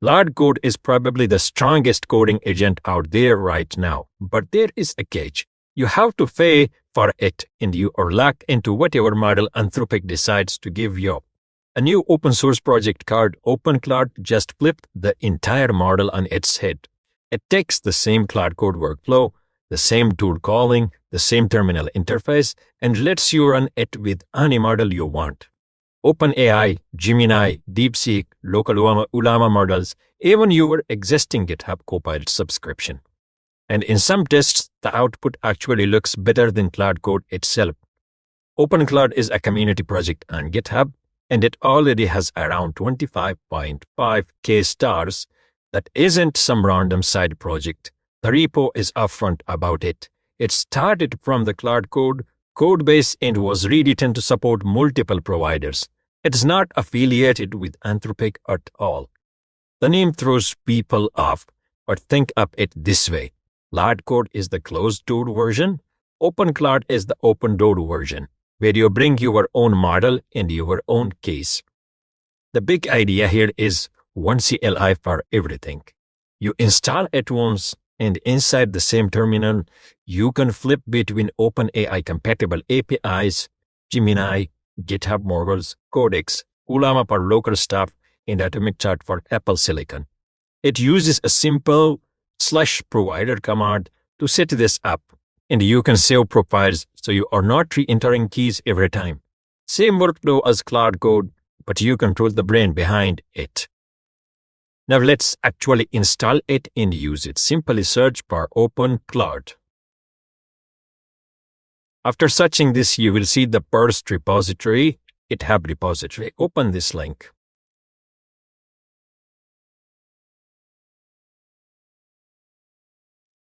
Claude Code is probably the strongest coding agent out there right now, but there is a catch. You have to pay for it, and you are locked into whatever model Anthropic decides to give you. A new open source project called OpenClaude just flipped the entire model on its head. It takes the same Claude Code workflow, the same tool calling, the same terminal interface, and lets you run it with any model you want. OpenAI, Gemini, DeepSeek, local Ollama models, even your existing GitHub Copilot subscription. And in some tests, the output actually looks better than Claude Code itself. OpenClaude is a community project on GitHub, and it already has around 25.5k stars. That isn't some random side project. The repo is upfront about it. It started from the Claude Code codebase and was rewritten to support multiple providers. It's not affiliated with Anthropic at all. The name throws people off, but think of it this way. Claude Code is the closed-door version. OpenClaude is the open-door version, where you bring your own model and your own case. The big idea here is one CLI for everything. You install it once, and inside the same terminal, you can flip between OpenAI-compatible APIs, Gemini, GitHub models, Codex, Ollama for local stuff, and Atomic Chart for Apple Silicon. It uses a simple /provider command to set this up, and you can save profiles so you are not re-entering keys every time. Same workflow as Claude Code, but you control the brain behind it. Now let's actually install it and use it. Simply search for OpenClaude. After searching this, you will see the first repository, GitHub repository. Open this link.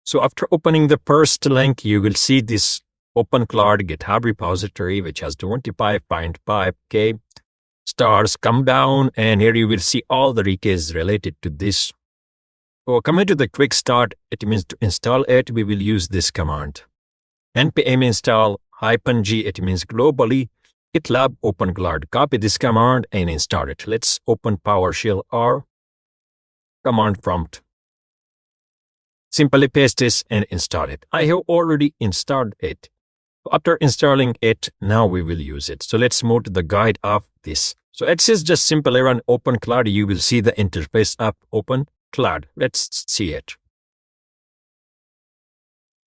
So after opening the first link, you will see this OpenClaude GitHub repository, which has 25.5k stars. Come down, and here you will see all the recos related to this. So coming to the quick start, it means to install it, we will use this command. npm install -g, it means globally, GitLab OpenClaude. Copy this command and install it. Let's open PowerShell or command prompt. Simply paste this and install it. I have already installed it. After installing it, now we will use it. So let's move to the guide of this. So it says just simply run OpenClaude. You will see the interface of OpenClaude. Let's see it.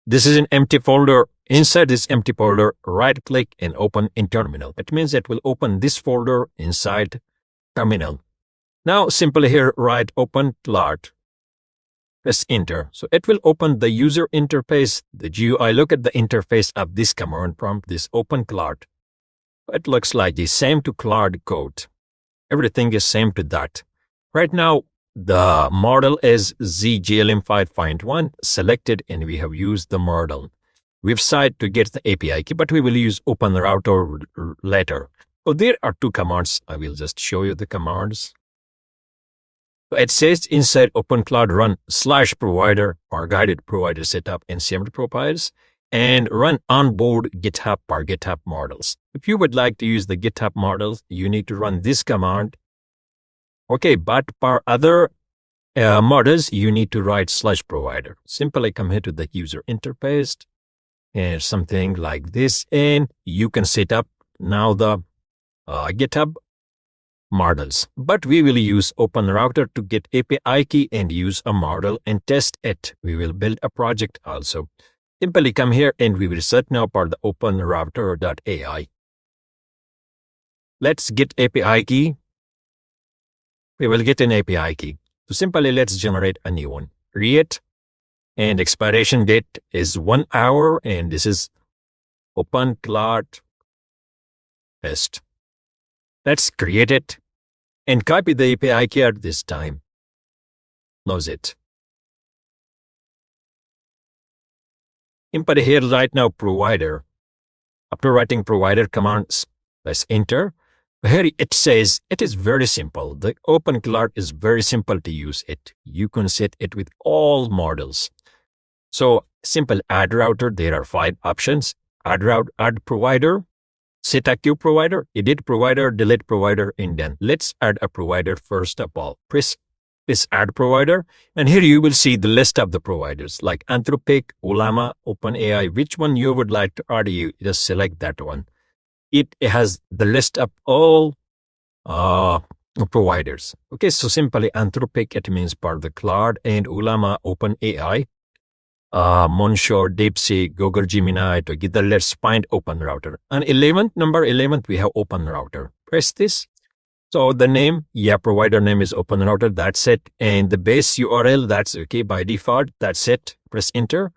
This is an empty folder. Inside this empty folder, right-click and open in terminal. It means it will open this folder inside terminal. Now simply here write OpenClaude. Press enter. So it will open the user interface, the GUI. Look at the interface of this command prompt, this OpenClaude. It looks like the same to Claude Code. Everything is same to that. Right now, the model is ZGLM 5.1 selected, and we have used the model website to get the API key, but we will use OpenRouter later. So there are two commands. I will just show you the commands. So it says inside OpenClaude run /provider or guided provider setup and CMD profiles, and run onboard GitHub or GitHub models. If you would like to use the GitHub models, you need to run this command. Okay, but for other models, you need to write /provider. Simply come here to the user interface and something like this, and you can set up now the GitHub models. But we will use OpenRouter to get API key and use a model and test it. We will build a project also. Simply come here and we will search now for the OpenRouter.ai. Let's get API key. We will get an API key. So simply let's generate a new one. Create, and expiration date is 1 hour, and this is OpenClaude test. Let's create it and copy the API key at this time. Close it. Input here right now provider. After writing provider commands, press enter. Here it says it is very simple. The OpenClaude is very simple to use it. You can set it with all models. So simple add router. There are 5 options. Add route, add provider, set a queue provider, edit provider, delete provider, and then let's add a provider first of all. Press this add provider, and here you will see the list of the providers like Anthropic, Ollama, OpenAI. Which one you would like to add, you just select that one. It has the list of all providers. Okay, so simply Anthropic, it means part of the Claude, and Ollama, OpenAI, Monshore, DeepSeek, Google Gemini. Together, let's find OpenRouter. And number 11th, we have OpenRouter. Press this. So the name, provider name is OpenRouter. That's it. And the base URL, that's okay by default. That's it. Press enter.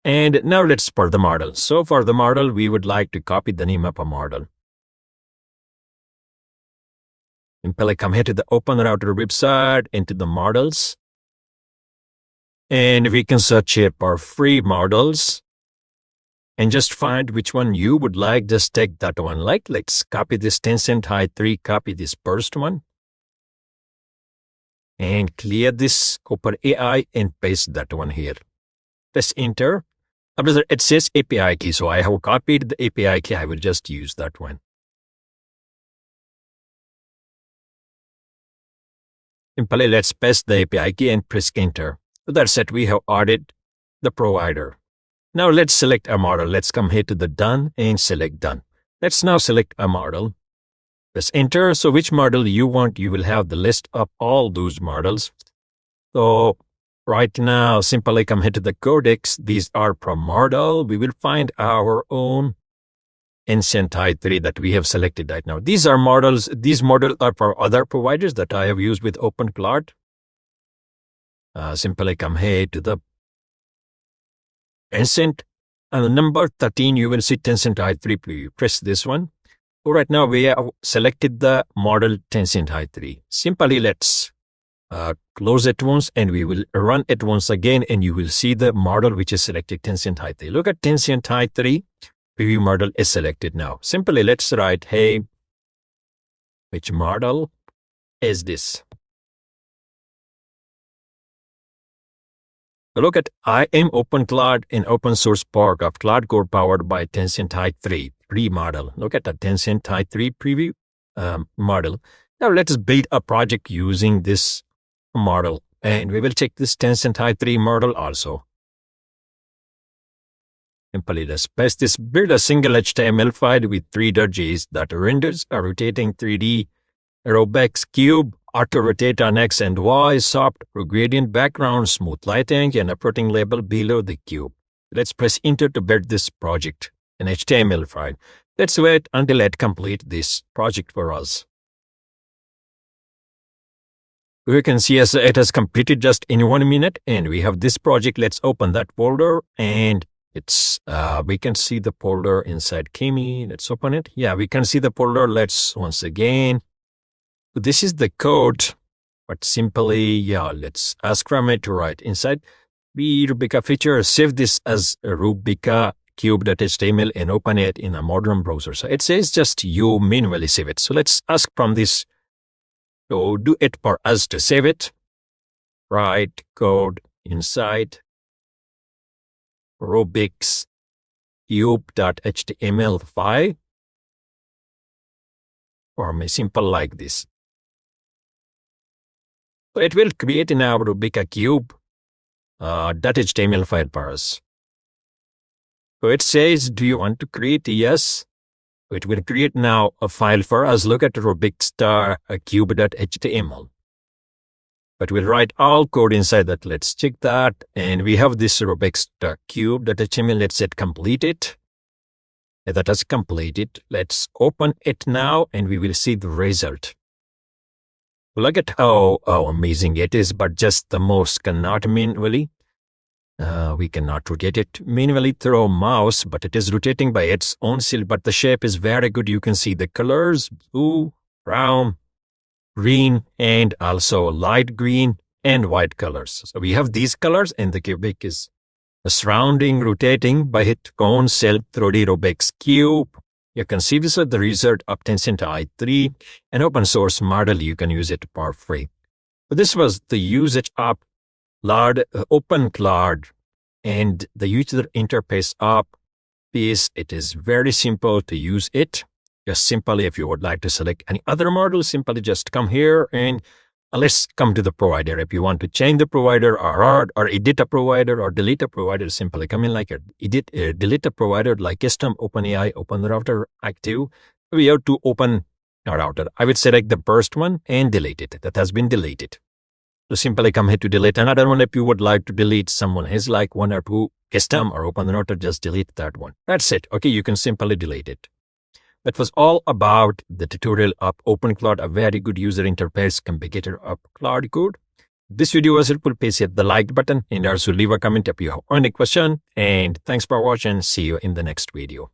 And now let's for the model. So for the model, we would like to copy the name of a model. Simply come here to the OpenRouter website, into the models. And we can search here for free models. And just find which one you would like. Just take that one. Let's copy this Tencent High 3, copy this first one. And clear this OpenAI and paste that one here. Press enter. After it says API key, so I have copied the API key. I will just use that one. Simply let's paste the API key and press enter. So that's it. We have added the provider. Now let's select a model. Let's come here to the done and select done. Let's now select a model. Press enter. So which model you want, you will have the list of all those models. So right now, simply come here to the codex. These are per model. We will find our own Tencent High 3 that we have selected right now. These are models. These models are for other providers that I have used with OpenClaude. Simply come here to the Tencent, and number 13, you will see Tencent High 3 preview. Press this one. So right now, we have selected the model Tencent High 3. Simply let's close it once, and we will run it once again, and you will see the model which is selected, Tencent High 3. Look at Tencent High 3. Preview model is selected now. Simply let's write, hey, which model is this? Look at I am OpenClaude, an open source part of Claude Code powered by Tencent High 3 pre-model. Look at the Tencent High 3 preview model. Now let's build a project using this model, and we will check this Tencent High 3 model also. Simply let's paste this, build a single HTML file with Three.js that renders a rotating 3D Rubik's Cube, auto-rotate on X and Y, soft gradient background, smooth lighting, and a putting label below the cube. Let's press enter to build this project, an HTML file. Let's wait until it completes this project for us. We can see as it has completed just in 1 minute, and we have this project. Let's open that folder, and it's we can see the folder inside Kimi. Let's open it. Yeah, we can see the folder. Let's once again. This is the code, but simply, let's ask from it to write inside the Rubica feature. Save this as a Rubica cube.html and open it in a modern browser. So it says just you manually save it. So let's ask from this to do it for us to save it. Write code inside Rubik's cube.html file. For me, simple like this. So it will create in our Rubica cube .html file for us. So it says, do you want to create? Yes. So it will create now a file for us. Look at Rubik's cube.html. But we'll write all code inside that. Let's check that. And we have this Rubik's cube.html. Let's hit complete it. That has completed. Let's open it now, and we will see the result. Look at how amazing it is, but just the mouse cannot manually. We cannot rotate it manually through mouse, but it is rotating by its own self. But the shape is very good. You can see the colors, blue, brown, green, and also light green and white colors. So we have these colors, and the cubic is surrounding, rotating by its own self through the Rubik's cube. You can see this is the result of Tencent High 3, an open source model. You can use it for free. But this was the usage of OpenClaude and the user interface of this. It is very simple to use it. Just simply, if you would like to select any other model, simply just come here and Let's come to the provider. If you want to change the provider or edit a provider or delete a provider, simply come in like delete a provider like custom OpenAI, open router active. We have to open a router. I would select the first one and delete it. That has been deleted. So simply come here to delete another one. If you would like to delete someone has like one or two custom or open router, just delete that one. That's it. Okay, you can simply delete it. That was all about the tutorial of OpenClaude, a very good user interface competitor of Claude Code. This video was helpful. Please hit the like button and also leave a comment if you have any question. And thanks for watching. See you in the next video.